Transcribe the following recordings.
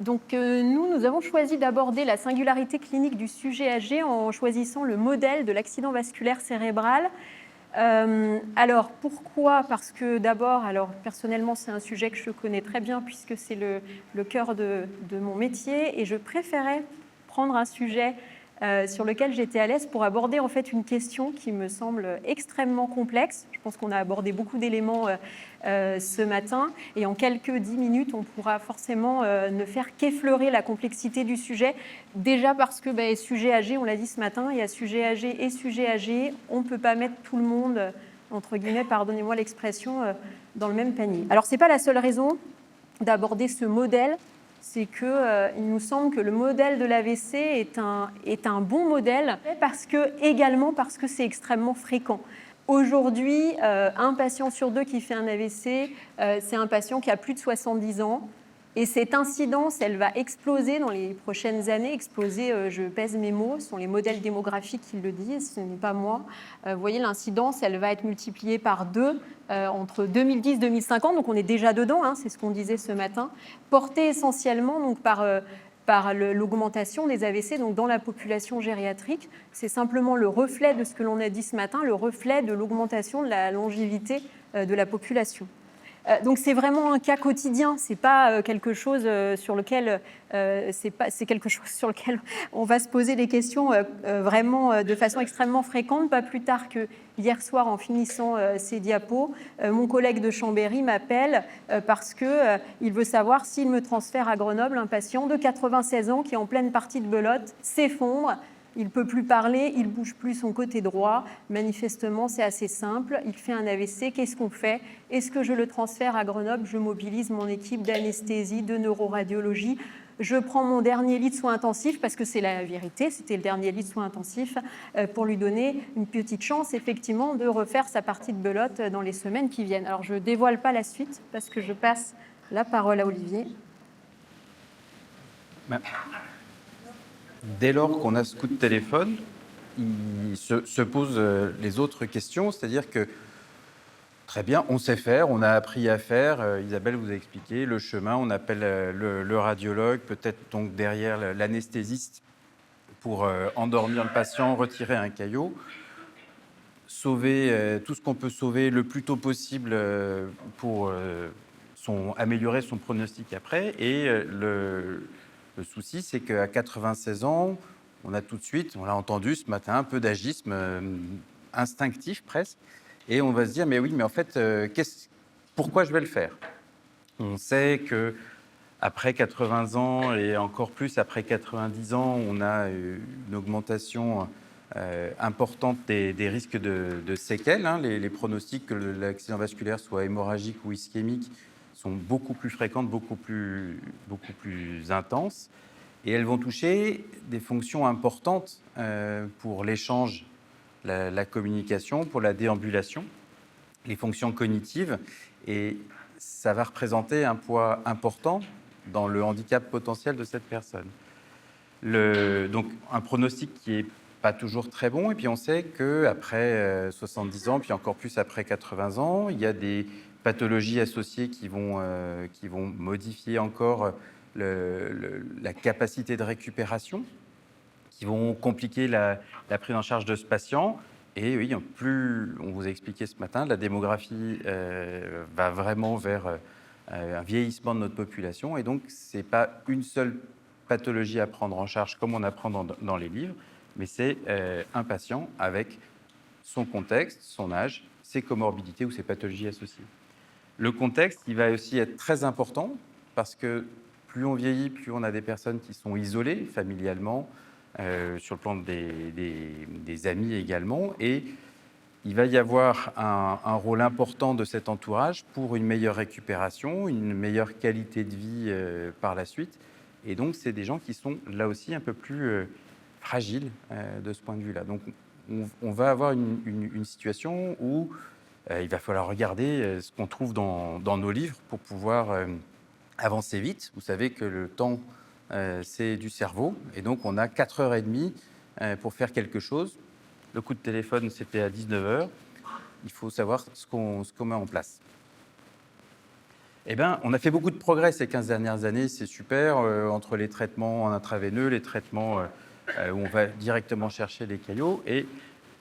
Nous avons choisi d'aborder la singularité clinique du sujet âgé en choisissant le modèle de l'accident vasculaire cérébral. Alors, pourquoi ? Parce que d'abord, personnellement, c'est un sujet que je connais très bien puisque c'est le cœur de mon métier et je préférais prendre un sujet sur lequel j'étais à l'aise pour aborder en fait une question qui me semble extrêmement complexe. Je pense qu'on a abordé beaucoup d'éléments ce matin et en quelques 10 minutes, on pourra forcément ne faire qu'effleurer la complexité du sujet. Déjà parce que sujet âgé, on l'a dit ce matin, il y a sujet âgé et sujet âgé. On ne peut pas mettre tout le monde, entre guillemets, pardonnez-moi l'expression, dans le même panier. Alors, ce n'est pas la seule raison d'aborder ce modèle. C'est qu'il nous semble que le modèle de l'AVC est un bon modèle également parce que c'est extrêmement fréquent. Aujourd'hui, un patient sur 2 qui fait un AVC, c'est un patient qui a plus de 70 ans. Et cette incidence, elle va exploser dans les prochaines années. Exploser, je pèse mes mots, ce sont les modèles démographiques qui le disent, ce n'est pas moi. Vous voyez, l'incidence, elle va être multipliée par 2 entre 2010 et 2050. Donc on est déjà dedans, c'est ce qu'on disait ce matin. Portée essentiellement donc, par l'augmentation des AVC donc dans la population gériatrique. C'est simplement le reflet de ce que l'on a dit ce matin, le reflet de l'augmentation de la longévité de la population. Donc c'est vraiment un cas quotidien, c'est pas quelque chose sur lequel c'est quelque chose sur lequel on va se poser des questions vraiment de façon extrêmement fréquente. Pas plus tard que hier soir, en finissant ces diapos, mon collègue de Chambéry m'appelle parce que il veut savoir s'il me transfère à Grenoble un patient de 96 ans qui est en pleine partie de belote, s'effondre. Il ne peut plus parler, il ne bouge plus son côté droit. Manifestement, c'est assez simple. Il fait un AVC. Qu'est-ce qu'on fait ? Est-ce que je le transfère à Grenoble ? Je mobilise mon équipe d'anesthésie, de neuroradiologie. Je prends mon dernier lit de soins intensifs, parce que c'est la vérité, c'était le dernier lit de soins intensifs, pour lui donner une petite chance, effectivement, de refaire sa partie de belote dans les semaines qui viennent. Alors, je ne dévoile pas la suite, parce que je passe la parole à Olivier. Dès lors qu'on a ce coup de téléphone, il se posent les autres questions, c'est-à-dire que très bien, on sait faire, on a appris à faire. Isabelle vous a expliqué le chemin, on appelle le radiologue, peut-être donc derrière l'anesthésiste pour endormir le patient, retirer un caillot, sauver tout ce qu'on peut sauver le plus tôt possible pour améliorer son pronostic après. Et le souci, c'est qu'à 96 ans, on a tout de suite, on l'a entendu ce matin, un peu d'agisme instinctif presque. Et on va se dire, mais oui, mais en fait, pourquoi je vais le faire ? On sait qu'après 80 ans et encore plus après 90 ans, on a une augmentation importante des risques de séquelles. Les pronostics que l'accident vasculaire soit hémorragique ou ischémique sont beaucoup plus fréquentes, beaucoup plus intenses. Et elles vont toucher des fonctions importantes pour l'échange, la communication, pour la déambulation, les fonctions cognitives. Et ça va représenter un poids important dans le handicap potentiel de cette personne. Donc, un pronostic qui n'est pas toujours très bon. Et puis, on sait qu'après 70 ans, puis encore plus après 80 ans, il y a des pathologies associées qui vont modifier encore la capacité de récupération, qui vont compliquer la prise en charge de ce patient. Et oui, plus on vous a expliqué ce matin, la démographie va vraiment vers un vieillissement de notre population. Et donc, ce n'est pas une seule pathologie à prendre en charge comme on apprend dans les livres, mais c'est un patient avec son contexte, son âge, ses comorbidités ou ses pathologies associées. Le contexte, il va aussi être très important parce que plus on vieillit, plus on a des personnes qui sont isolées familialement, sur le plan des amis également, et il va y avoir un rôle important de cet entourage pour une meilleure récupération, une meilleure qualité de vie par la suite. Et donc, c'est des gens qui sont là aussi un peu plus fragiles de ce point de vue-là. Donc, on va avoir une situation où il va falloir regarder ce qu'on trouve dans nos livres pour pouvoir avancer vite. Vous savez que le temps, c'est du cerveau. Et donc, on a 4h30 pour faire quelque chose. Le coup de téléphone, c'était à 19h. Il faut savoir ce qu'on met en place. Eh bien, on a fait beaucoup de progrès ces 15 dernières années, c'est super, entre les traitements en intraveineux, les traitements où on va directement chercher les caillots. Et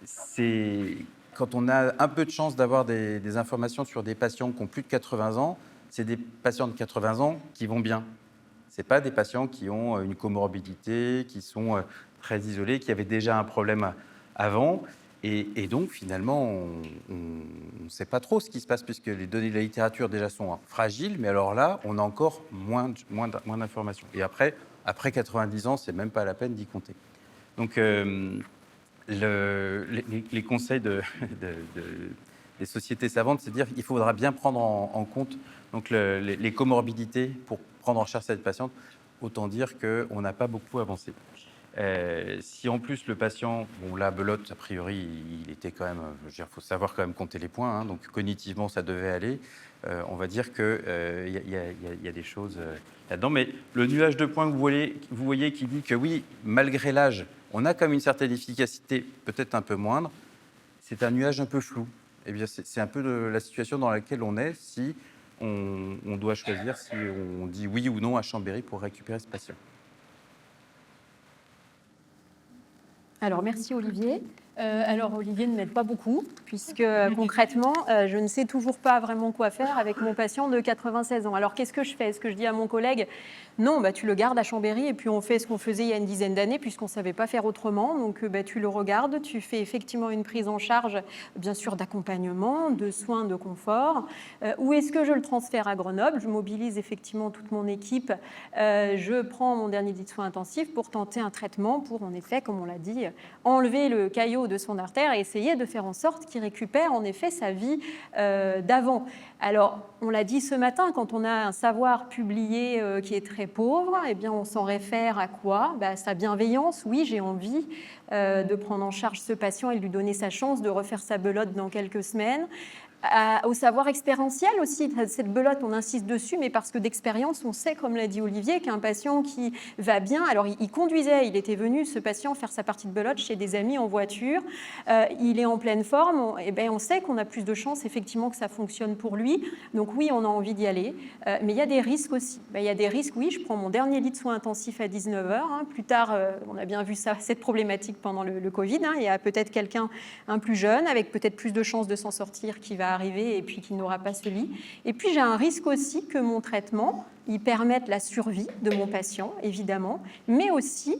c'est quand on a un peu de chance d'avoir des informations sur des patients qui ont plus de 80 ans, c'est des patients de 80 ans qui vont bien. Ce pas des patients qui ont une comorbidité, qui sont très isolés, qui avaient déjà un problème avant. Et donc, finalement, on ne sait pas trop ce qui se passe, puisque les données de la littérature déjà sont fragiles, mais alors là, on a encore moins d'informations. Et après 90 ans, c'est même pas la peine d'y compter. Donc, les conseils des sociétés savantes, c'est de dire qu'il faudra bien prendre en compte donc les comorbidités pour prendre en charge cette patiente. Autant dire qu'on n'a pas beaucoup avancé. Si en plus le patient, bon la belote, a priori, il était quand même, je veux dire, faut savoir quand même compter les points, hein, donc cognitivement ça devait aller. On va dire que y a des choses là-dedans. Mais le nuage de points que vous voyez qui dit que oui, malgré l'âge, on a quand même une certaine efficacité, peut-être un peu moindre. C'est un nuage un peu flou. Eh bien, c'est un peu la situation dans laquelle on est si on doit choisir si on dit oui ou non à Chambéry pour récupérer ce patient. Alors, merci Olivier. Alors, Olivier ne m'aide pas beaucoup, puisque concrètement, je ne sais toujours pas vraiment quoi faire avec mon patient de 96 ans. Alors, qu'est-ce que je fais? Est-ce que je dis à mon collègue, non, tu le gardes à Chambéry et puis on fait ce qu'on faisait il y a une dizaine d'années, puisqu'on ne savait pas faire autrement. Donc, tu le regardes, tu fais effectivement une prise en charge, bien sûr, d'accompagnement, de soins, de confort. Ou est-ce que je le transfère à Grenoble? Je mobilise effectivement toute mon équipe. Je prends mon dernier lit de soins intensifs pour tenter un traitement pour, en effet, comme on l'a dit, enlever le caillot de son artère et essayer de faire en sorte qu'il récupère en effet sa vie d'avant. Alors, on l'a dit ce matin, quand on a un savoir publié qui est très pauvre, eh bien, on s'en réfère à quoi? Sa bienveillance. Oui, j'ai envie de prendre en charge ce patient et de lui donner sa chance de refaire sa belote dans quelques semaines. Au savoir expérientiel aussi. Cette belote, on insiste dessus, mais parce que d'expérience, on sait, comme l'a dit Olivier, qu'un patient qui va bien, alors il conduisait, il était venu, ce patient, faire sa partie de belote chez des amis en voiture, il est en pleine forme, on sait qu'on a plus de chances effectivement que ça fonctionne pour lui. Donc oui, on a envie d'y aller, mais il y a des risques aussi. Il y a des risques, oui, je prends mon dernier lit de soins intensifs à 19h. Plus tard, on a bien vu ça, cette problématique pendant le Covid. Il y a peut-être quelqu'un, un plus jeune, avec peut-être plus de chances de s'en sortir, qui va arriver et puis qui n'aura pas ce lit. Et puis j'ai un risque aussi que mon traitement, il permette la survie de mon patient, évidemment, mais aussi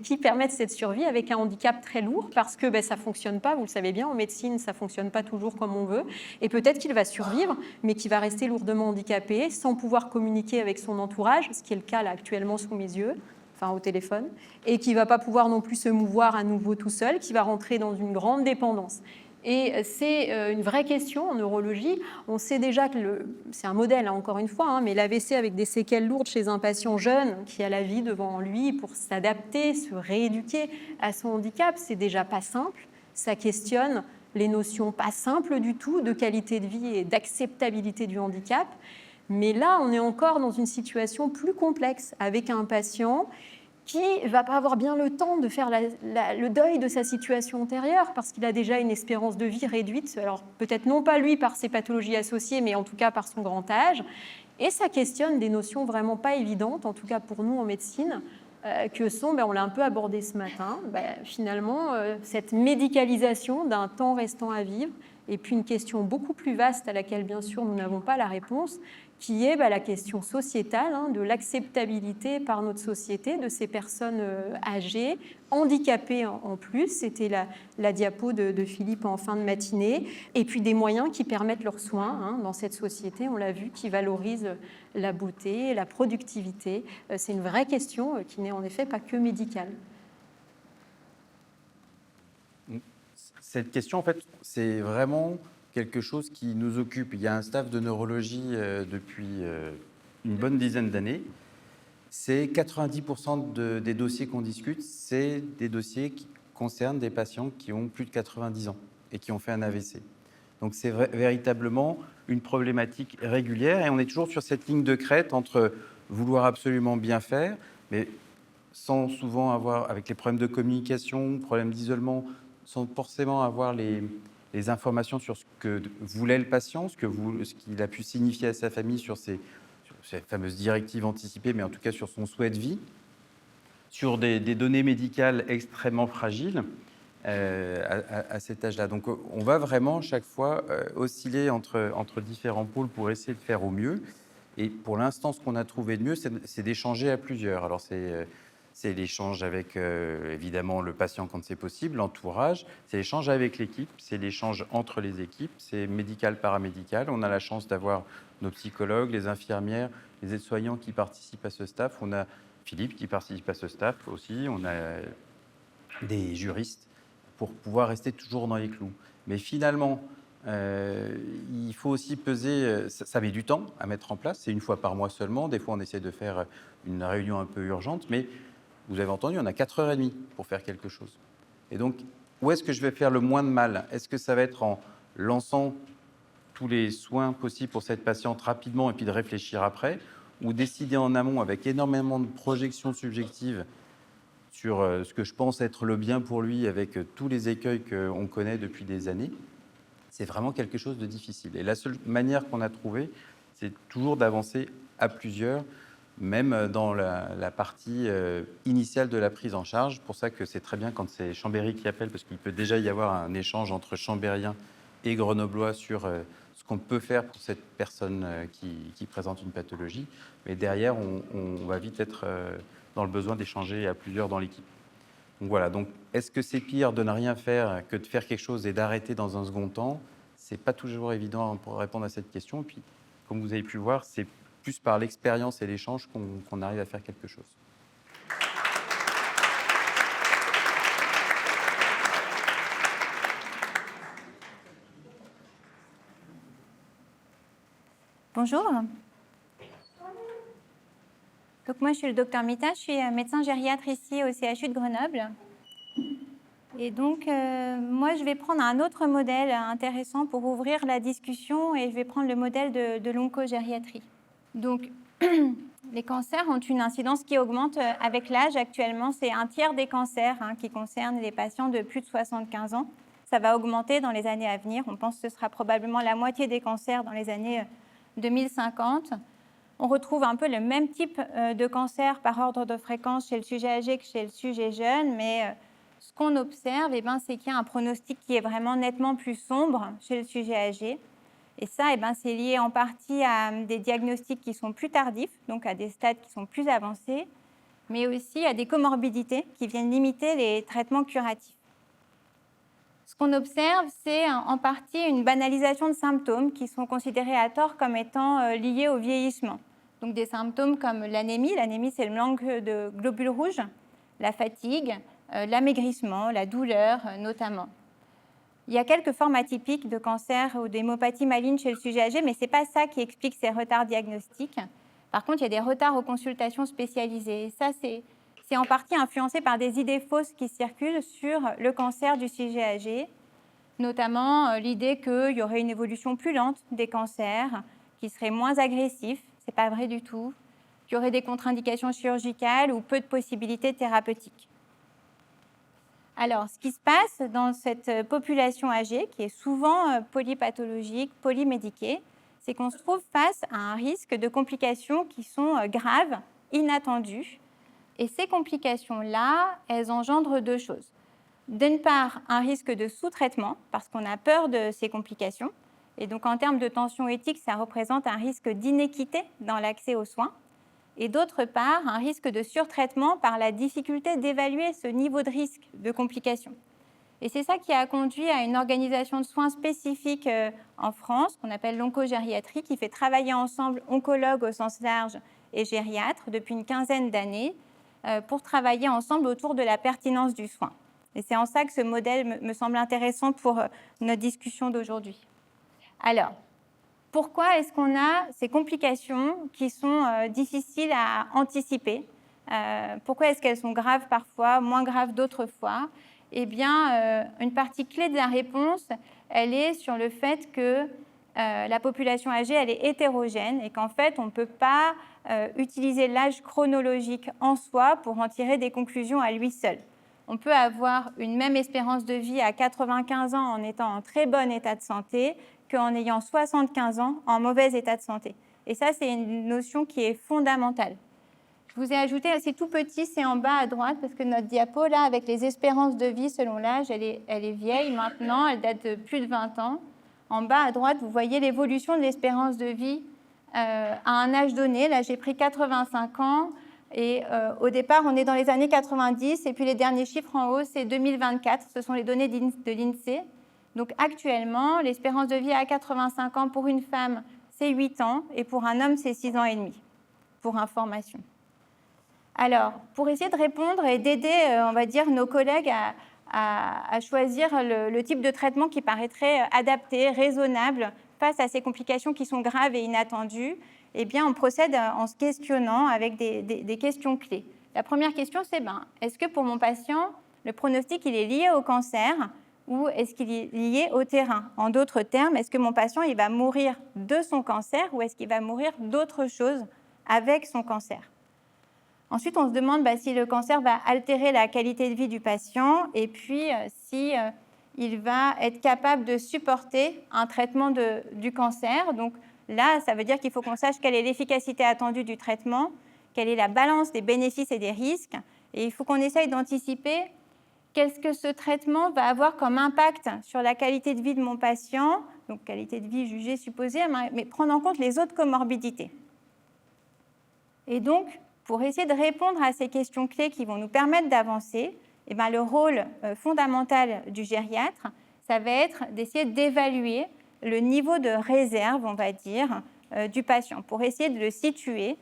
qui permettent cette survie avec un handicap très lourd parce que ça ne fonctionne pas, vous le savez bien, en médecine, ça ne fonctionne pas toujours comme on veut. Et peut-être qu'il va survivre, mais qu'il va rester lourdement handicapé, sans pouvoir communiquer avec son entourage, ce qui est le cas là, actuellement sous mes yeux, enfin au téléphone, et qui ne va pas pouvoir non plus se mouvoir à nouveau tout seul, qui va rentrer dans une grande dépendance. Et c'est une vraie question en neurologie. On sait déjà que c'est un modèle, encore une fois, mais l'AVC avec des séquelles lourdes chez un patient jeune qui a la vie devant lui pour s'adapter, se rééduquer à son handicap, c'est déjà pas simple. Ça questionne les notions pas simples du tout de qualité de vie et d'acceptabilité du handicap. Mais là, on est encore dans une situation plus complexe avec un patient qui ne va pas avoir bien le temps de faire le deuil de sa situation antérieure parce qu'il a déjà une espérance de vie réduite, alors peut-être non pas lui par ses pathologies associées, mais en tout cas par son grand âge. Et ça questionne des notions vraiment pas évidentes, en tout cas pour nous en médecine, que sont, on l'a un peu abordé ce matin, finalement cette médicalisation d'un temps restant à vivre, et puis une question beaucoup plus vaste à laquelle bien sûr nous n'avons pas la réponse, qui est la question sociétale, de l'acceptabilité par notre société de ces personnes âgées, handicapées en plus. C'était la diapo de Philippe en fin de matinée. Et puis des moyens qui permettent leurs soins dans cette société, on l'a vu, qui valorisent la beauté, la productivité. C'est une vraie question qui n'est en effet pas que médicale. Cette question, en fait, c'est vraiment quelque chose qui nous occupe. Il y a un staff de neurologie depuis une bonne dizaine d'années. C'est 90% des dossiers qu'on discute, c'est des dossiers qui concernent des patients qui ont plus de 90 ans et qui ont fait un AVC. Donc c'est véritablement une problématique régulière et on est toujours sur cette ligne de crête entre vouloir absolument bien faire, mais sans souvent avoir, avec les problèmes de communication, problèmes d'isolement, sans forcément avoir les les informations sur ce que voulait le patient, ce qu'il a pu signifier à sa famille sur ces fameuses directives anticipées, mais en tout cas sur son souhait de vie, sur des données médicales extrêmement fragiles à cet âge-là. Donc on va vraiment chaque fois osciller entre différents pôles pour essayer de faire au mieux. Et pour l'instant, ce qu'on a trouvé de mieux, c'est d'échanger à plusieurs. Alors c'est l'échange avec évidemment le patient quand c'est possible, l'entourage, c'est l'échange avec l'équipe, c'est l'échange entre les équipes, c'est médical, paramédical. On a la chance d'avoir nos psychologues, les infirmières, les aides-soignants qui participent à ce staff. On a Philippe qui participe à ce staff aussi. On a des juristes pour pouvoir rester toujours dans les clous. Mais finalement, il faut aussi peser, ça met du temps à mettre en place, c'est une fois par mois seulement, des fois on essaie de faire une réunion un peu urgente, mais vous avez entendu, on a 4h30 pour faire quelque chose. Et donc, où est-ce que je vais faire le moins de mal? Est-ce que ça va être en lançant tous les soins possibles pour cette patiente rapidement et puis de réfléchir après, ou décider en amont avec énormément de projections subjectives sur ce que je pense être le bien pour lui avec tous les écueils qu'on connaît depuis des années? C'est vraiment quelque chose de difficile. Et la seule manière qu'on a trouvée, c'est toujours d'avancer à plusieurs, même dans la partie initiale de la prise en charge. C'est pour ça que c'est très bien quand c'est Chambéry qui appelle, parce qu'il peut déjà y avoir un échange entre Chambériens et Grenoblois sur ce qu'on peut faire pour cette personne qui présente une pathologie. Mais derrière, on va vite être dans le besoin d'échanger à plusieurs dans l'équipe. Donc voilà, donc est-ce que c'est pire de ne rien faire que de faire quelque chose et d'arrêter dans un second temps? C'est pas toujours évident pour répondre à cette question. Et puis, comme vous avez pu le voir, c'est plus par l'expérience et l'échange qu'on arrive à faire quelque chose. Bonjour. Donc moi, je suis le docteur Mita, je suis médecin gériatre ici au CHU de Grenoble. Et donc, moi, je vais prendre un autre modèle intéressant pour ouvrir la discussion et je vais prendre le modèle de l'oncogériatrie. Donc, les cancers ont une incidence qui augmente avec l'âge. Actuellement, c'est 1/3 des cancers qui concernent les patients de plus de 75 ans. Ça va augmenter dans les années à venir. On pense que ce sera probablement la moitié des cancers dans les années 2050. On retrouve un peu le même type de cancer par ordre de fréquence chez le sujet âgé que chez le sujet jeune, mais ce qu'on observe, c'est qu'il y a un pronostic qui est vraiment nettement plus sombre chez le sujet âgé. Et ça, c'est lié en partie à des diagnostics qui sont plus tardifs, donc à des stades qui sont plus avancés, mais aussi à des comorbidités qui viennent limiter les traitements curatifs. Ce qu'on observe, c'est en partie une banalisation de symptômes qui sont considérés à tort comme étant liés au vieillissement. Donc des symptômes comme l'anémie. L'anémie, c'est le manque de globules rouges, la fatigue, l'amaigrissement, la douleur notamment. Il y a quelques formes atypiques de cancer ou d'hémopathie maligne chez le sujet âgé, mais ce n'est pas ça qui explique ces retards diagnostiques. Par contre, il y a des retards aux consultations spécialisées. Et ça, c'est en partie influencé par des idées fausses qui circulent sur le cancer du sujet âgé, notamment l'idée qu'il y aurait une évolution plus lente des cancers, qui serait moins agressif. Ce n'est pas vrai du tout. Qu'il y aurait des contre-indications chirurgicales ou peu de possibilités thérapeutiques. Alors, ce qui se passe dans cette population âgée, qui est souvent polypathologique, polymédiquée, c'est qu'on se trouve face à un risque de complications qui sont graves, inattendues. Et ces complications-là, elles engendrent deux choses. D'une part, un risque de sous-traitement, parce qu'on a peur de ces complications. Et donc, en termes de tension éthique, ça représente un risque d'inéquité dans l'accès aux soins. Et d'autre part, un risque de surtraitement par la difficulté d'évaluer ce niveau de risque de complications. Et c'est ça qui a conduit à une organisation de soins spécifique en France, qu'on appelle l'oncogériatrie, qui fait travailler ensemble oncologues au sens large et gériatres depuis une quinzaine d'années pour travailler ensemble autour de la pertinence du soin. Et c'est en ça que ce modèle me semble intéressant pour notre discussion d'aujourd'hui. Alors, pourquoi est-ce qu'on a ces complications qui sont difficiles à anticiper? Pourquoi est-ce qu'elles sont graves parfois, moins graves d'autres fois? Eh bien, une partie clé de la réponse, elle est sur le fait que la population âgée, elle est hétérogène et qu'en fait, on ne peut pas utiliser l'âge chronologique en soi pour en tirer des conclusions à lui seul. on peut avoir une même espérance de vie à 95 ans en étant en très bon état de santé qu'en ayant 75 ans en mauvais état de santé. Et ça, c'est une notion qui est fondamentale. Je vous ai ajouté, c'est tout petit, c'est en bas à droite, parce que notre diapo, là, avec les espérances de vie selon l'âge, elle est vieille maintenant, elle date de plus de 20 ans. En bas à droite, vous voyez l'évolution de l'espérance de vie à un âge donné. Là, j'ai pris 85 ans, et au départ, on est dans les années 90, et puis les derniers chiffres en haut, c'est 2024, ce sont les données de l'INSEE. Donc actuellement, l'espérance de vie à 85 ans pour une femme, c'est 8 ans, et pour un homme, c'est 6 ans et demi, pour information. Alors, pour essayer de répondre et d'aider, on va dire, nos collègues à choisir le type de traitement qui paraîtrait adapté, raisonnable, face à ces complications qui sont graves et inattendues, eh bien, on procède en se questionnant avec des questions clés. La première question, c'est est-ce que pour mon patient, le pronostic il est lié au cancer ou est-ce qu'il est lié au terrain? En d'autres termes, est-ce que mon patient il va mourir de son cancer ou est-ce qu'il va mourir d'autre chose avec son cancer? Ensuite, on se demande si le cancer va altérer la qualité de vie du patient et puis si il va être capable de supporter un traitement du cancer. Donc là, ça veut dire qu'il faut qu'on sache quelle est l'efficacité attendue du traitement, quelle est la balance des bénéfices et des risques, et il faut qu'on essaye d'anticiper qu'est-ce que ce traitement va avoir comme impact sur la qualité de vie de mon patient, donc qualité de vie jugée supposée, mais prendre en compte les autres comorbidités. Et donc, pour essayer de répondre à ces questions clés qui vont nous permettre d'avancer, le rôle fondamental du gériatre, ça va être d'essayer d'évaluer le niveau de réserve, on va dire, du patient, pour essayer de le situer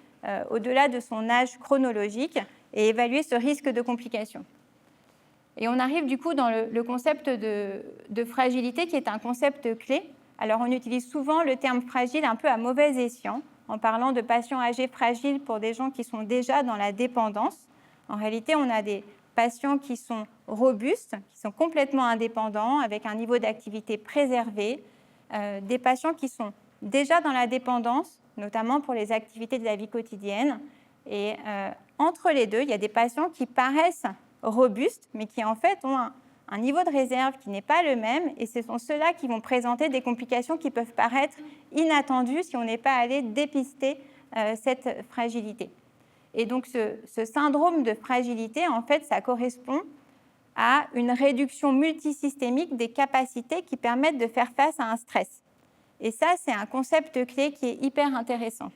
au-delà de son âge chronologique et évaluer ce risque de complications. Et on arrive du coup dans le concept de fragilité qui est un concept clé. Alors on utilise souvent le terme fragile un peu à mauvais escient, en parlant de patients âgés fragiles pour des gens qui sont déjà dans la dépendance. En réalité, on a des patients qui sont robustes, qui sont complètement indépendants, avec un niveau d'activité préservé, des patients qui sont déjà dans la dépendance, notamment pour les activités de la vie quotidienne. Et entre les deux, il y a des patients qui paraissent robustes, mais qui en fait ont un niveau de réserve qui n'est pas le même, et ce sont ceux-là qui vont présenter des complications qui peuvent paraître inattendues si on n'est pas allé dépister cette fragilité. Et donc ce syndrome de fragilité, en fait, ça correspond à une réduction multisystémique des capacités qui permettent de faire face à un stress. Et ça, c'est un concept clé qui est hyper intéressant.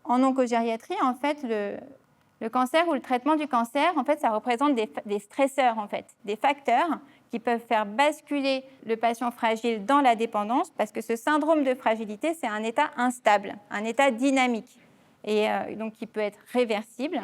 En oncogériatrie, en fait, le cancer ou le traitement du cancer, en fait, ça représente des stresseurs, en fait, des facteurs qui peuvent faire basculer le patient fragile dans la dépendance, parce que ce syndrome de fragilité, c'est un état instable, un état dynamique, et donc qui peut être réversible.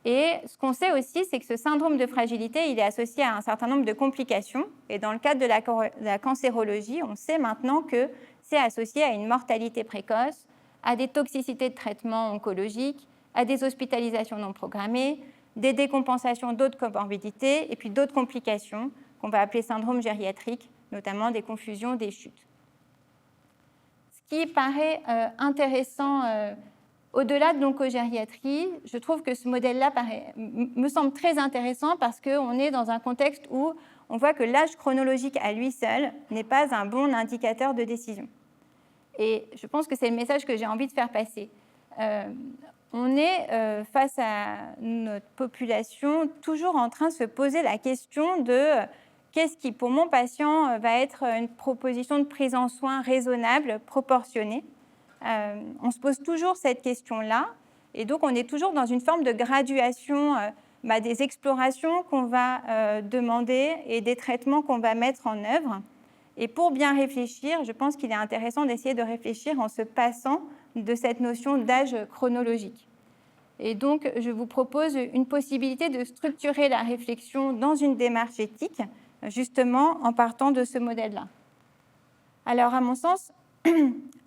Et ce qu'on sait aussi, c'est que ce syndrome de fragilité, il est associé à un certain nombre de complications. Et dans le cadre de la cancérologie, on sait maintenant que c'est associé à une mortalité précoce, à des toxicités de traitement oncologiques, à des hospitalisations non programmées, des décompensations d'autres comorbidités et puis d'autres complications qu'on va appeler syndrome gériatrique, notamment des confusions, des chutes. Ce qui paraît intéressant au-delà de l'oncogériatrie, je trouve que ce modèle-là me semble très intéressant parce qu'on est dans un contexte où on voit que l'âge chronologique à lui seul n'est pas un bon indicateur de décision. Et je pense que c'est le message que j'ai envie de faire passer. On est face à notre population toujours en train de se poser la question de qu'est-ce qui, pour mon patient, va être une proposition de prise en soin raisonnable, proportionnée. On se pose toujours cette question-là, et donc on est toujours dans une forme de graduation des explorations qu'on va demander et des traitements qu'on va mettre en œuvre. Et pour bien réfléchir, je pense qu'il est intéressant d'essayer de réfléchir en se passant de cette notion d'âge chronologique. Et donc, je vous propose une possibilité de structurer la réflexion dans une démarche éthique, justement en partant de ce modèle-là. Alors, à mon sens,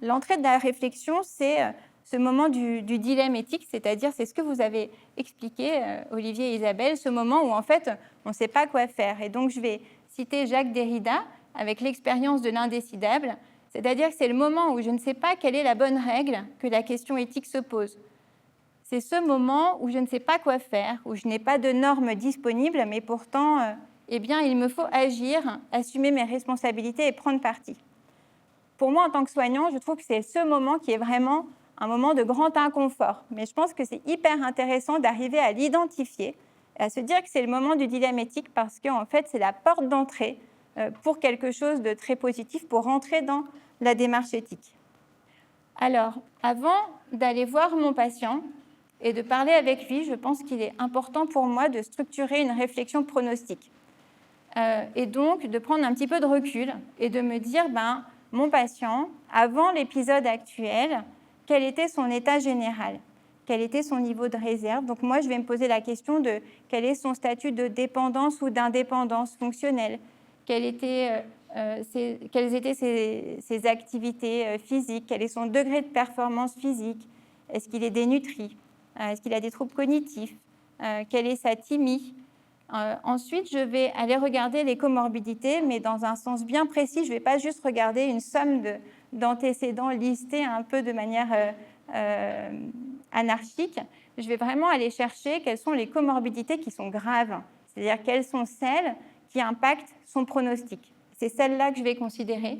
l'entrée de la réflexion, c'est ce moment du dilemme éthique, c'est-à-dire c'est ce que vous avez expliqué, Olivier et Isabelle, ce moment où en fait on ne sait pas quoi faire. Et donc je vais citer Jacques Derrida avec l'expérience de l'indécidable, c'est-à-dire que c'est le moment où je ne sais pas quelle est la bonne règle que la question éthique se pose. c'est ce moment où je ne sais pas quoi faire, où je n'ai pas de normes disponibles, mais pourtant, il me faut agir, assumer mes responsabilités et prendre parti. Pour moi, en tant que soignant, je trouve que c'est ce moment qui est vraiment un moment de grand inconfort. Mais je pense que c'est hyper intéressant d'arriver à l'identifier, à se dire que c'est le moment du dilemme éthique parce qu'en fait, c'est la porte d'entrée pour quelque chose de très positif, pour rentrer dans la démarche éthique. Alors, avant d'aller voir mon patient et de parler avec lui, je pense qu'il est important pour moi de structurer une réflexion pronostique. Et donc, de prendre un petit peu de recul et de me dire, mon patient, avant l'épisode actuel, quel était son état général ? Quel était son niveau de réserve ? Donc moi, je vais me poser la question de quel est son statut de dépendance ou d'indépendance fonctionnelle ? Quelles étaient ses activités physiques ? Quel est son degré de performance physique ? Est-ce qu'il est dénutri ? Est-ce qu'il a des troubles cognitifs ? Quelle est sa thymie ? Ensuite, je vais aller regarder les comorbidités, mais dans un sens bien précis. Je ne vais pas juste regarder une somme d'antécédents listés un peu de manière anarchique. Je vais vraiment aller chercher quelles sont les comorbidités qui sont graves, c'est-à-dire quelles sont celles qui impactent son pronostic. C'est celles-là que je vais considérer.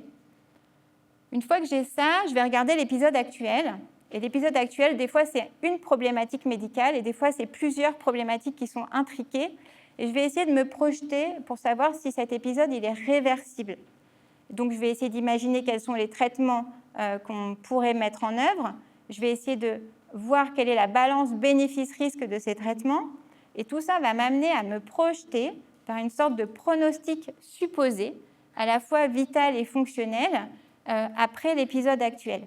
Une fois que j'ai ça, je vais regarder l'épisode actuel. Et l'épisode actuel, des fois, c'est une problématique médicale et des fois, c'est plusieurs problématiques qui sont intriquées. Et je vais essayer de me projeter pour savoir si cet épisode il est réversible. Donc, je vais essayer d'imaginer quels sont les traitements qu'on pourrait mettre en œuvre. Je vais essayer de voir quelle est la balance bénéfice-risque de ces traitements. Et tout ça va m'amener à me projeter vers une sorte de pronostic supposé, à la fois vital et fonctionnel, après l'épisode actuel.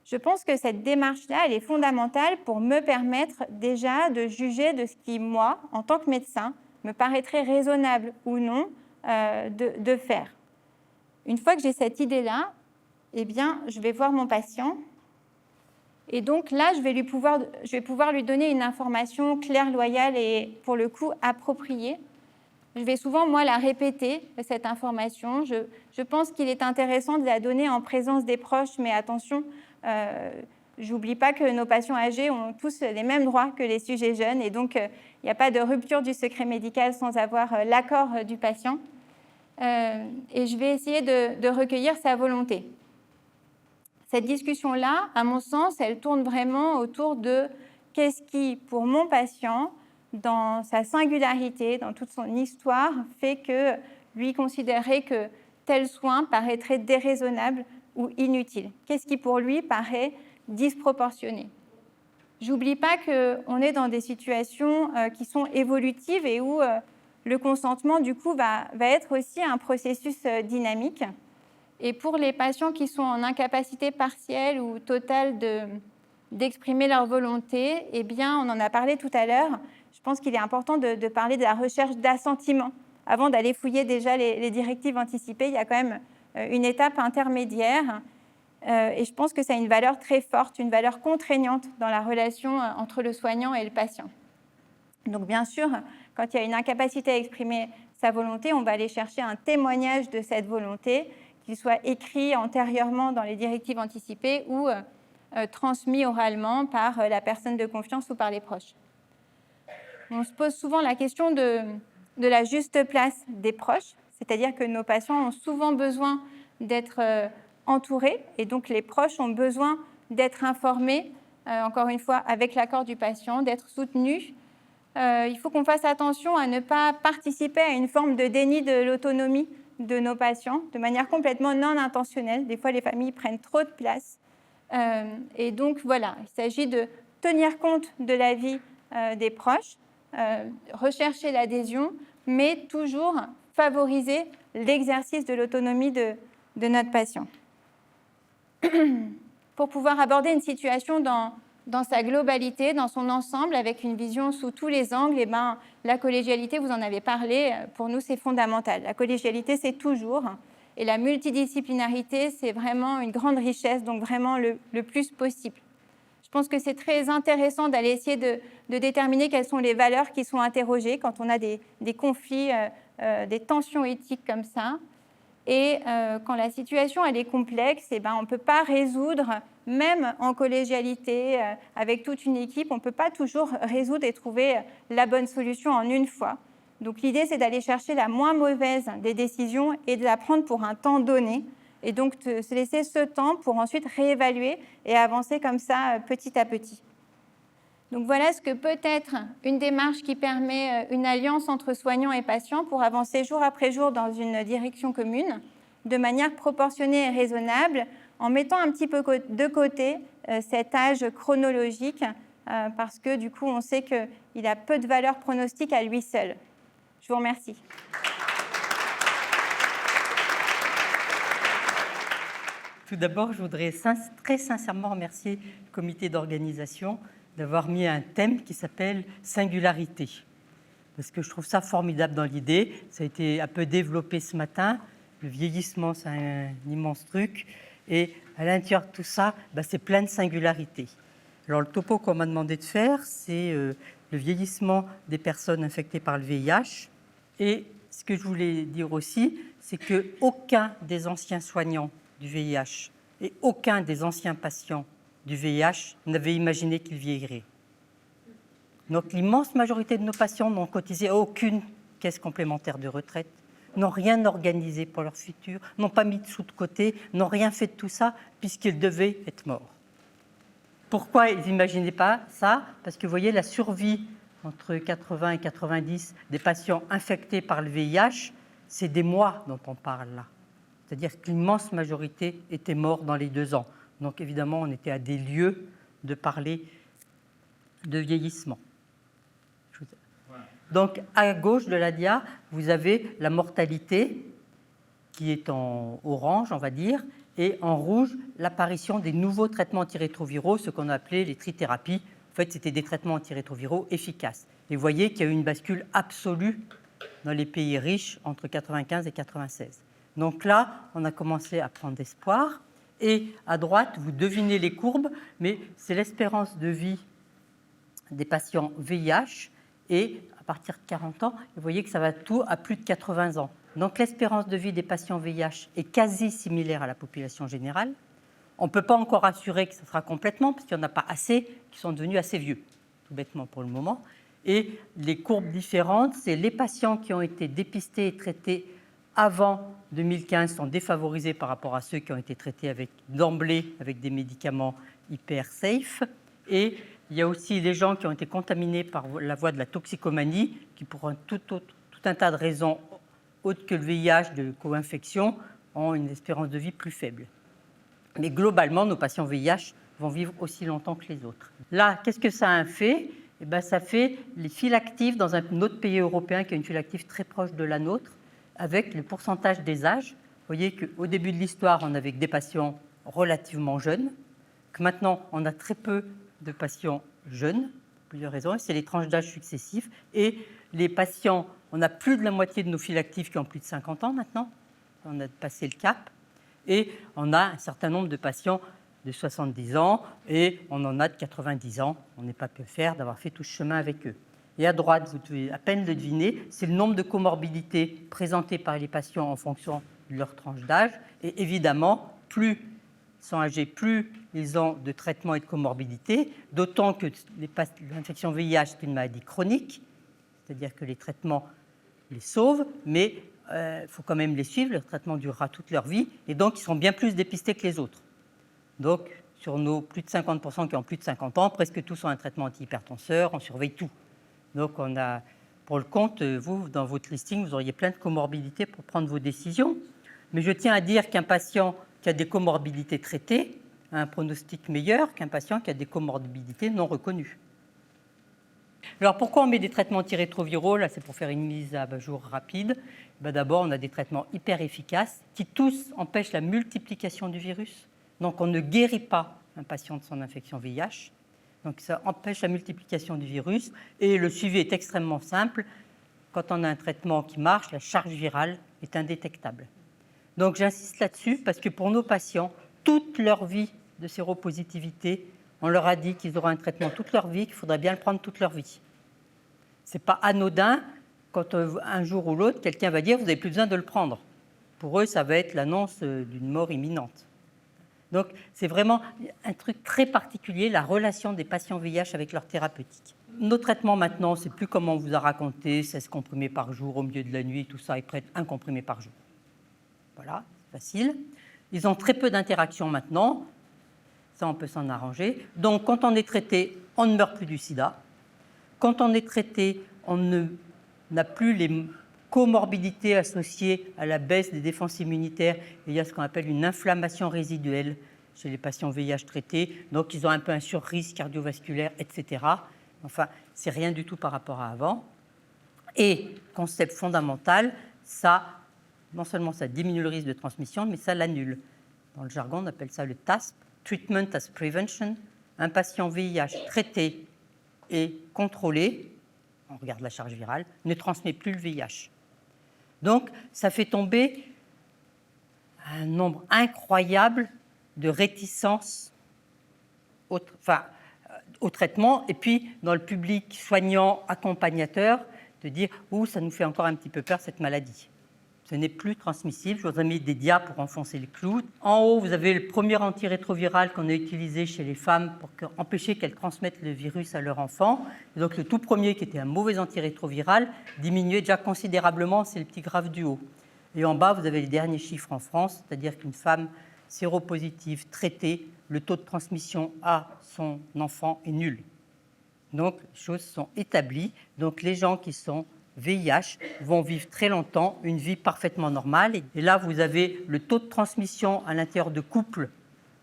Je pense que cette démarche-là, elle est fondamentale pour me permettre déjà de juger de ce qui, moi, en tant que médecin, me paraîtrait raisonnable ou non de faire. Une fois que j'ai cette idée-là, je vais voir mon patient. Et donc là, je vais pouvoir lui donner une information claire, loyale et, pour le coup, appropriée. Je vais souvent, moi, la répéter, cette information. Je pense qu'il est intéressant de la donner en présence des proches, mais attention, j'oublie pas que nos patients âgés ont tous les mêmes droits que les sujets jeunes, et donc il n'y a pas de rupture du secret médical sans avoir l'accord du patient. Et je vais essayer de recueillir sa volonté. Cette discussion-là, à mon sens, elle tourne vraiment autour de qu'est-ce qui, pour mon patient, dans sa singularité, dans toute son histoire, fait que lui considérer que tel soin paraîtrait déraisonnable ou inutile. Qu'est-ce qui, pour lui, paraît disproportionné ? J'oublie pas qu'on est dans des situations qui sont évolutives et où le consentement, du coup, va être aussi un processus dynamique. Et pour les patients qui sont en incapacité partielle ou totale d'exprimer leur volonté, on en a parlé tout à l'heure, je pense qu'il est important de parler de la recherche d'assentiment. Avant d'aller fouiller déjà les directives anticipées, il y a quand même une étape intermédiaire. Et je pense que ça a une valeur très forte, une valeur contraignante dans la relation entre le soignant et le patient. Donc bien sûr, quand il y a une incapacité à exprimer sa volonté, on va aller chercher un témoignage de cette volonté, qu'il soit écrit antérieurement dans les directives anticipées ou transmis oralement par la personne de confiance ou par les proches. On se pose souvent la question de la juste place des proches, c'est-à-dire que nos patients ont souvent besoin d'être entourés et donc les proches ont besoin d'être informés, encore une fois avec l'accord du patient, d'être soutenus. Il faut qu'on fasse attention à ne pas participer à une forme de déni de l'autonomie de nos patients de manière complètement non intentionnelle. Des fois, les familles prennent trop de place. Et donc, voilà, il s'agit de tenir compte de l'avis des proches, rechercher l'adhésion, mais toujours favoriser l'exercice de l'autonomie de notre patient. Pour pouvoir aborder une situation dans sa globalité, dans son ensemble, avec une vision sous tous les angles, la collégialité, vous en avez parlé, pour nous, c'est fondamental. La collégialité, c'est toujours, et la multidisciplinarité, c'est vraiment une grande richesse, donc vraiment le plus possible. Je pense que c'est très intéressant d'aller essayer de déterminer quelles sont les valeurs qui sont interrogées quand on a des conflits, des tensions éthiques comme ça. Et quand la situation elle est complexe, on ne peut pas résoudre même en collégialité, avec toute une équipe, on ne peut pas toujours résoudre et trouver la bonne solution en une fois. Donc l'idée, c'est d'aller chercher la moins mauvaise des décisions et de la prendre pour un temps donné, et donc de se laisser ce temps pour ensuite réévaluer et avancer comme ça petit à petit. Donc voilà ce que peut être une démarche qui permet une alliance entre soignants et patients pour avancer jour après jour dans une direction commune, de manière proportionnée et raisonnable, en mettant un petit peu de côté cet âge chronologique, parce que du coup, on sait qu'il a peu de valeur pronostique à lui seul. Je vous remercie. Tout d'abord, je voudrais très sincèrement remercier le comité d'organisation d'avoir mis un thème qui s'appelle « Singularité ». Parce que je trouve ça formidable dans l'idée. Ça a été un peu développé ce matin. Le vieillissement, c'est un immense truc. Et à l'intérieur de tout ça, c'est plein de singularités. Alors, le topo qu'on m'a demandé de faire, c'est le vieillissement des personnes infectées par le VIH. Et ce que je voulais dire aussi, c'est qu'aucun des anciens soignants du VIH et aucun des anciens patients du VIH n'avait imaginé qu'il vieillirait. Donc l'immense majorité de nos patients n'ont cotisé à aucune caisse complémentaire de retraite, n'ont rien organisé pour leur futur, n'ont pas mis de sous de côté, n'ont rien fait de tout ça, puisqu'ils devaient être morts. Pourquoi ils n'imaginaient pas ça? Parce que vous voyez, la survie entre 80 et 90 des patients infectés par le VIH, c'est des mois dont on parle là. C'est-à-dire que l'immense majorité était morte dans les 2 ans. Donc évidemment, on était à des lieues de parler de vieillissement. Donc à gauche de la dia, vous avez la mortalité qui est en orange, on va dire, et en rouge, l'apparition des nouveaux traitements antirétroviraux, ce qu'on a appelé les trithérapies. En fait, c'était des traitements antirétroviraux efficaces. Et vous voyez qu'il y a eu une bascule absolue dans les pays riches entre 95 et 96. Donc là, on a commencé à prendre espoir. Et à droite, vous devinez les courbes, mais c'est l'espérance de vie des patients VIH. Et à partir de 40 ans, vous voyez que ça va tout à plus de 80 ans. Donc l'espérance de vie des patients VIH est quasi similaire à la population générale. On ne peut pas encore assurer que ce sera complètement, parce qu'il n'y en a pas assez qui sont devenus assez vieux, tout bêtement pour le moment. Et les courbes différentes, c'est les patients qui ont été dépistés et traités avant 2015 sont défavorisés par rapport à ceux qui ont été traités d'emblée avec des médicaments hyper safe. Et il y a aussi les gens qui ont été contaminés par la voie de la toxicomanie, qui pour tout un tas de raisons autres que le VIH, de co-infection, ont une espérance de vie plus faible. Mais globalement, nos patients VIH vont vivre aussi longtemps que les autres. Là, qu'est-ce que ça a fait? Ça fait les files actives dans un autre pays européen qui a une file active très proche de la nôtre, avec le pourcentage des âges. Vous voyez qu'au début de l'histoire, on avait des patients relativement jeunes, que maintenant, on a très peu de patients jeunes, pour plusieurs raisons, et c'est les tranches d'âge successifs. Et les patients, on a plus de la moitié de nos files actives qui ont plus de 50 ans maintenant, on a passé le cap, et on a un certain nombre de patients de 70 ans, et on en a de 90 ans, on n'est pas peu fiers d'avoir fait tout ce chemin avec eux. Et à droite, vous devez à peine le deviner, c'est le nombre de comorbidités présentées par les patients en fonction de leur tranche d'âge. Et évidemment, plus ils sont âgés, plus ils ont de traitements et de comorbidités, d'autant que l'infection VIH, c'est une maladie chronique, c'est-à-dire que les traitements les sauvent, mais il faut quand même les suivre, le traitement durera toute leur vie, et donc ils sont bien plus dépistés que les autres. Donc, sur nos plus de 50% qui ont plus de 50 ans, presque tous ont un traitement antihypertenseur, on surveille tout. Donc, on a, pour le compte, vous, dans votre listing, vous auriez plein de comorbidités pour prendre vos décisions. Mais je tiens à dire qu'un patient qui a des comorbidités traitées a un pronostic meilleur qu'un patient qui a des comorbidités non reconnues. Alors, pourquoi on met des traitements antirétroviraux? Là, c'est pour faire une mise à jour rapide. D'abord, on a des traitements hyper efficaces qui tous empêchent la multiplication du virus. Donc, on ne guérit pas un patient de son infection VIH. Donc, ça empêche la multiplication du virus. Et le suivi est extrêmement simple. Quand on a un traitement qui marche, la charge virale est indétectable. Donc, j'insiste là-dessus parce que pour nos patients, toute leur vie de séropositivité, on leur a dit qu'ils auraient un traitement toute leur vie, qu'il faudrait bien le prendre toute leur vie. Ce n'est pas anodin quand un jour ou l'autre, quelqu'un va dire « vous n'avez plus besoin de le prendre ». Pour eux, ça va être l'annonce d'une mort imminente. Donc, c'est vraiment un truc très particulier, la relation des patients VIH avec leur thérapeutique. Nos traitements maintenant, c'est plus comme on vous a raconté, 16 comprimés par jour au milieu de la nuit, tout ça, ils prennent un comprimé par jour. Voilà, facile. Ils ont très peu d'interactions maintenant, ça on peut s'en arranger. Donc, quand on est traité, on ne meurt plus du sida. Quand on est traité, on n'a plus les comorbidités associées à la baisse des défenses immunitaires. Et il y a ce qu'on appelle une inflammation résiduelle chez les patients VIH traités. Donc, ils ont un peu un surrisque cardiovasculaire, etc. Enfin, c'est rien du tout par rapport à avant. Et, concept fondamental, ça, non seulement ça diminue le risque de transmission, mais ça l'annule. Dans le jargon, on appelle ça le TASP, Treatment as Prevention. Un patient VIH traité et contrôlé, on regarde la charge virale, ne transmet plus le VIH. Donc, ça fait tomber un nombre incroyable de réticences au traitement, et puis dans le public soignant, accompagnateur, de dire « Ouh, ça nous fait encore un petit peu peur cette maladie ». Ce n'est plus transmissible. Je vous ai mis des dias pour enfoncer le clou. En haut, vous avez le premier antirétroviral qu'on a utilisé chez les femmes pour empêcher qu'elles transmettent le virus à leur enfant. Et donc le tout premier, qui était un mauvais antirétroviral, diminuait déjà considérablement, c'est le petit graphe du haut. Et en bas, vous avez les derniers chiffres en France, c'est-à-dire qu'une femme séropositive traitée, le taux de transmission à son enfant est nul. Donc les choses sont établies. Donc les gens qui sont VIH vont vivre très longtemps, une vie parfaitement normale. Et là, vous avez le taux de transmission à l'intérieur de couples,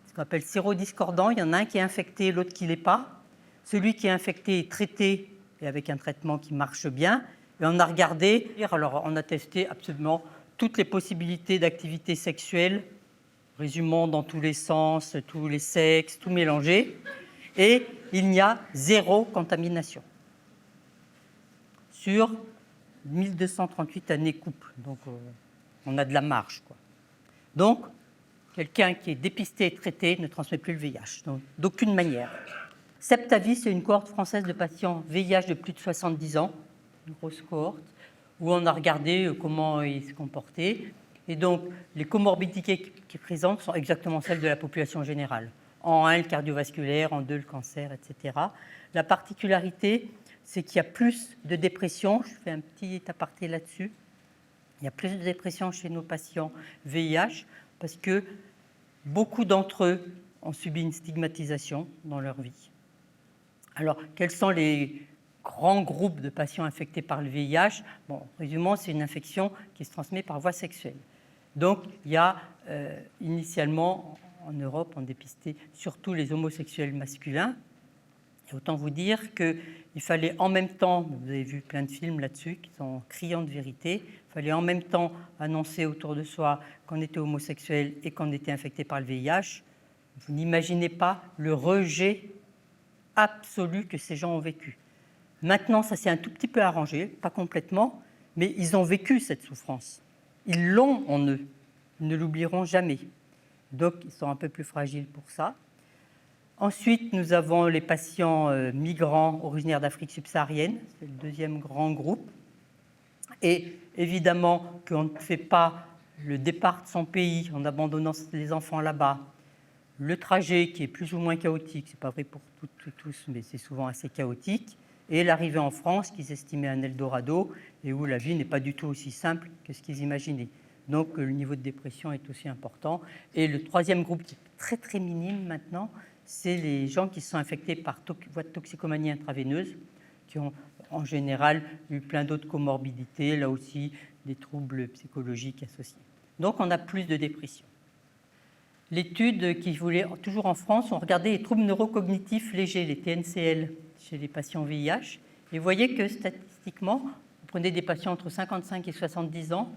ce qu'on appelle sérodiscordant. Il y en a un qui est infecté, l'autre qui ne l'est pas. Celui qui est infecté est traité et avec un traitement qui marche bien. Et on a regardé, alors on a testé absolument toutes les possibilités d'activité sexuelle, résumons dans tous les sens, tous les sexes, tout mélangé. Et il n'y a 0 contamination sur 1238 années couple. Donc, on a de la marge, quoi. Donc, quelqu'un qui est dépisté et traité ne transmet plus le VIH, donc d'aucune manière. Septavis, c'est une cohorte française de patients VIH de plus de 70 ans, une grosse cohorte, où on a regardé comment ils se comportaient. Et donc, les comorbidités qui présentent sont exactement celles de la population générale. En 1, le cardiovasculaire, en 2, le cancer, etc. La particularité, c'est qu'il y a plus de dépression. Je fais un petit aparté là-dessus. Il y a plus de dépression chez nos patients VIH parce que beaucoup d'entre eux ont subi une stigmatisation dans leur vie. Alors, quels sont les grands groupes de patients infectés par le VIH? Bon, résumons, c'est une infection qui se transmet par voie sexuelle. Donc, il y a initialement, en Europe, on dépistait surtout les homosexuels masculins. Et autant vous dire qu'il fallait en même temps, vous avez vu plein de films là-dessus qui sont criants de vérité, il fallait en même temps annoncer autour de soi qu'on était homosexuel et qu'on était infecté par le VIH. Vous n'imaginez pas le rejet absolu que ces gens ont vécu. Maintenant, ça s'est un tout petit peu arrangé, pas complètement, mais ils ont vécu cette souffrance. Ils l'ont en eux, ils ne l'oublieront jamais. Donc, ils sont un peu plus fragiles pour ça. Ensuite, nous avons les patients migrants originaires d'Afrique subsaharienne, c'est le deuxième grand groupe. Et évidemment qu'on ne fait pas le départ de son pays en abandonnant les enfants là-bas. Le trajet qui est plus ou moins chaotique, ce n'est pas vrai pour toutes et tous, mais c'est souvent assez chaotique. Et l'arrivée en France, qu'ils estimaient un Eldorado, et où la vie n'est pas du tout aussi simple que ce qu'ils imaginaient. Donc le niveau de dépression est aussi important. Et le troisième groupe, qui est très très minime maintenant, c'est les gens qui sont infectés par voie de toxicomanie intraveineuse, qui ont en général eu plein d'autres comorbidités, là aussi des troubles psychologiques associés. Donc on a plus de dépression. L'étude qui voulait, toujours en France, on regardait les troubles neurocognitifs légers, les TNCL, chez les patients VIH, et vous voyez que statistiquement, vous prenez des patients entre 55 et 70 ans,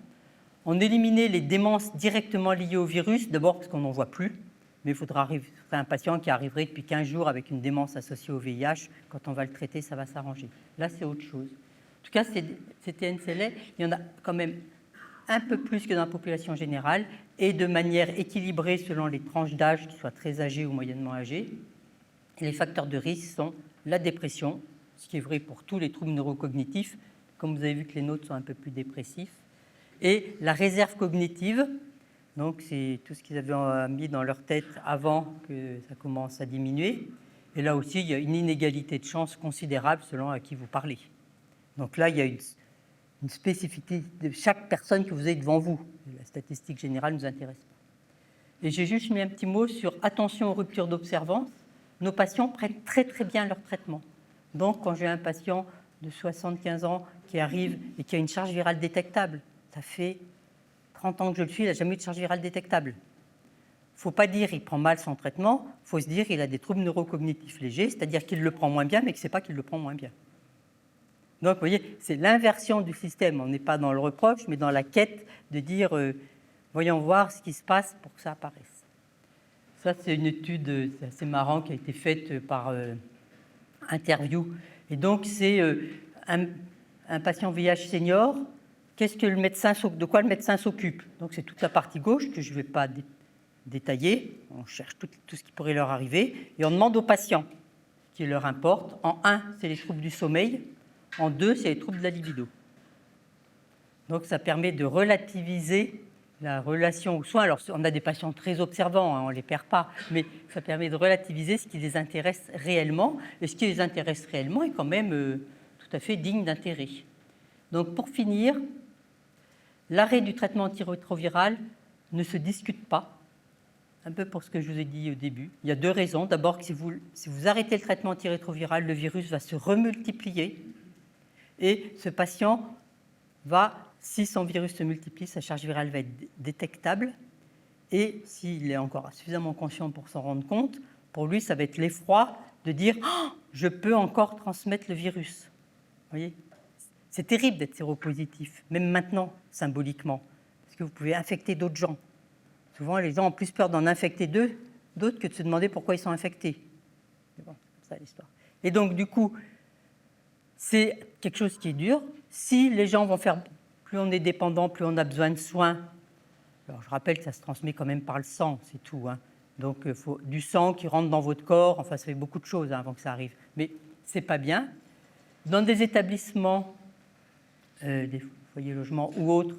on éliminait les démences directement liées au virus, d'abord parce qu'on n'en voit plus, mais il faudra un patient qui arriverait depuis 15 jours avec une démence associée au VIH. Quand on va le traiter, ça va s'arranger. Là, c'est autre chose. En tout cas, ces TNCL, il y en a quand même un peu plus que dans la population générale et de manière équilibrée selon les tranches d'âge, qu'ils soient très âgés ou moyennement âgés. Et les facteurs de risque sont la dépression, ce qui est vrai pour tous les troubles neurocognitifs, comme vous avez vu que les nôtres sont un peu plus dépressifs, et la réserve cognitive, Donc, c'est tout ce qu'ils avaient mis dans leur tête avant que ça commence à diminuer. Et là aussi, il y a une inégalité de chance considérable selon à qui vous parlez. Donc là, il y a une spécificité de chaque personne que vous avez devant vous. La statistique générale ne nous intéresse pas. Et j'ai juste mis un petit mot sur attention aux ruptures d'observance. Nos patients prennent très très bien leur traitement. Donc, quand j'ai un patient de 75 ans qui arrive et qui a une charge virale détectable, ça fait 30 ans que je le suis, il n'a jamais eu de charge virale détectable. Il ne faut pas dire qu'il prend mal son traitement, il faut se dire qu'il a des troubles neurocognitifs légers, c'est-à-dire qu'il le prend moins bien, mais qu'il ne sait pas qu'il le prend moins bien. Donc, vous voyez, c'est l'inversion du système. On n'est pas dans le reproche, mais dans la quête de dire voyons voir ce qui se passe pour que ça apparaisse. Ça, c'est une étude assez marrante qui a été faite par interview. Et donc, c'est un patient VIH senior. De quoi le médecin s'occupe? Donc, c'est toute la partie gauche que je ne vais pas détailler. On cherche tout ce qui pourrait leur arriver. Et on demande aux patients ce qui leur importe. En 1, c'est les troubles du sommeil. En 2, c'est les troubles de la libido. Donc, ça permet de relativiser la relation aux soins. Alors, on a des patients très observants, on ne les perd pas, mais ça permet de relativiser ce qui les intéresse réellement. Et ce qui les intéresse réellement est quand même tout à fait digne d'intérêt. Donc, pour finir, l'arrêt du traitement antirétroviral ne se discute pas, un peu pour ce que je vous ai dit au début. Il y a 2 raisons. D'abord, que si vous arrêtez le traitement antirétroviral, le virus va se remultiplier et ce patient si son virus se multiplie, sa charge virale va être détectable. Et s'il est encore suffisamment conscient pour s'en rendre compte, pour lui, ça va être l'effroi de dire oh, « je peux encore transmettre le virus ». Vous voyez ? C'est terrible d'être séropositif, même maintenant, symboliquement, parce que vous pouvez infecter d'autres gens. Souvent, les gens ont plus peur d'en infecter d'autres que de se demander pourquoi ils sont infectés. C'est bon, c'est ça l'histoire. Et donc, du coup, c'est quelque chose qui est dur. Si les gens vont faire... Plus on est dépendant, plus on a besoin de soins. Alors, je rappelle que ça se transmet quand même par le sang, c'est tout. Hein. Donc, il faut du sang qui rentre dans votre corps. Enfin, ça fait beaucoup de choses avant que ça arrive. Mais ce n'est pas bien. Dans des établissements, des foyers logements ou autres,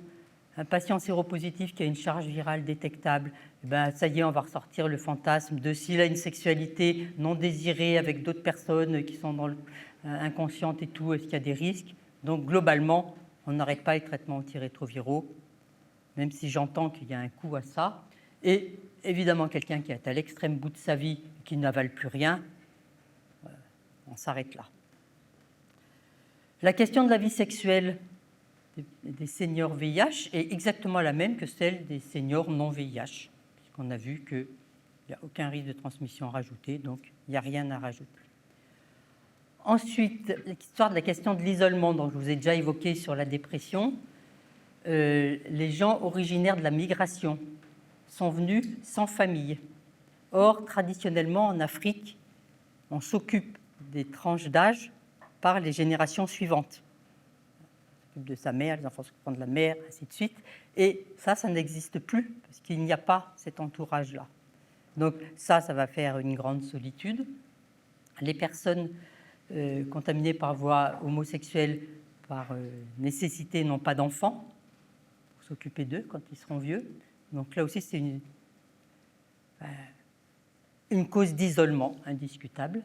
un patient séropositif qui a une charge virale détectable, ça y est, on va ressortir le fantasme de s'il a une sexualité non désirée avec d'autres personnes qui sont inconscientes et tout, est-ce qu'il y a des risques? Donc, globalement, on n'arrête pas les traitements antirétroviraux, même si j'entends qu'il y a un coût à ça. Et évidemment, quelqu'un qui est à l'extrême bout de sa vie et qui n'avale plus rien, on s'arrête là. La question de la vie sexuelle des seniors VIH est exactement la même que celle des seniors non VIH, puisqu'on a vu qu'il n'y a aucun risque de transmission rajouté, donc il n'y a rien à rajouter. Ensuite, l'histoire de la question de l'isolement, dont je vous ai déjà évoqué sur la dépression. Les gens originaires de la migration sont venus sans famille. Or, traditionnellement, en Afrique, on s'occupe des tranches d'âge par les générations suivantes. On s'occupe de sa mère, les enfants s'occupent de la mère, ainsi de suite. Et ça n'existe plus, parce qu'il n'y a pas cet entourage-là. Donc ça va faire une grande solitude. Les personnes contaminées par voie homosexuelle, par nécessité, n'ont pas d'enfants. Il faut s'occuper d'eux quand ils seront vieux. Donc là aussi, c'est une cause d'isolement indiscutable.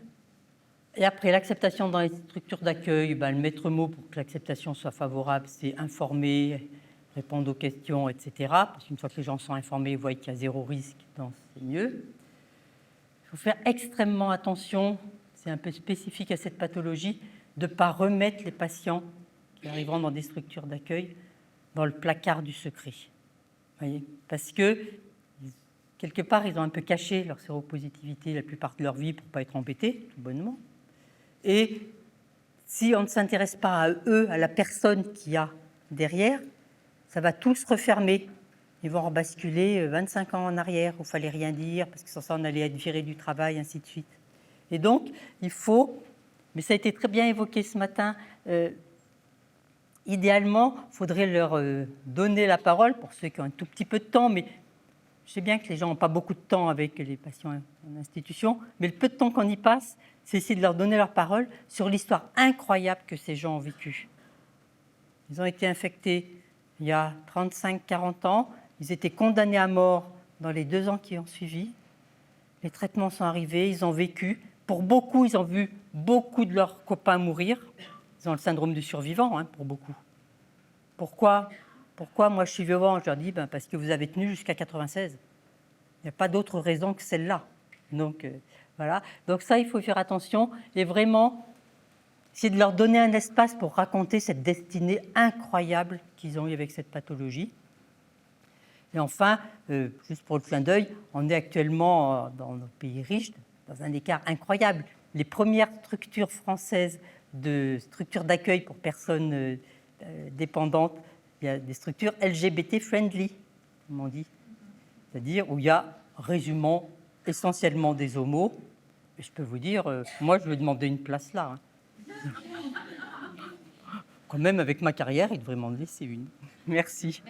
Et après, l'acceptation dans les structures d'accueil, le maître mot pour que l'acceptation soit favorable, c'est informer, répondre aux questions, etc. Parce qu'une fois que les gens sont informés, ils voient qu'il y a 0 risque, donc c'est mieux. Il faut faire extrêmement attention, c'est un peu spécifique à cette pathologie, de ne pas remettre les patients qui arriveront dans des structures d'accueil dans le placard du secret. Voyez, parce que, quelque part, ils ont un peu caché leur séropositivité la plupart de leur vie pour ne pas être embêtés, tout bonnement. Et si on ne s'intéresse pas à eux, à la personne qu'il y a derrière, ça va tout se refermer. Ils vont rebasculer 25 ans en arrière, où il ne fallait rien dire, parce que sans ça, on allait être viré du travail, ainsi de suite. Et donc, il faut, mais ça a été très bien évoqué ce matin, idéalement, il faudrait leur donner la parole, pour ceux qui ont un tout petit peu de temps, mais je sais bien que les gens n'ont pas beaucoup de temps avec les patients en institution, mais le peu de temps qu'on y passe, c'est essayer de leur donner leur parole sur l'histoire incroyable que ces gens ont vécue. Ils ont été infectés il y a 35-40 ans, Ils étaient condamnés à mort dans les 2 ans qui ont suivi. Les traitements sont arrivés, ils ont vécu. Pour beaucoup, ils ont vu beaucoup de leurs copains mourir. Ils ont le syndrome du survivant, pour beaucoup. Pourquoi moi je suis vivant? Je leur dis, parce que vous avez tenu jusqu'à 96. Il n'y a pas d'autre raison que celle-là. Donc, voilà. Donc ça, il faut faire attention et vraiment essayer de leur donner un espace pour raconter cette destinée incroyable qu'ils ont eue avec cette pathologie. Et enfin, juste pour le clin d'œil, on est actuellement dans nos pays riches, dans un écart incroyable. Les premières structures françaises de structures d'accueil pour personnes dépendantes, il y a des structures LGBT-friendly, comme on dit. C'est-à-dire où il y a, résumons, essentiellement des homos. Et je peux vous dire, moi, je vais demander une place là. Quand même, avec ma carrière, il devrait m'en laisser une. Merci.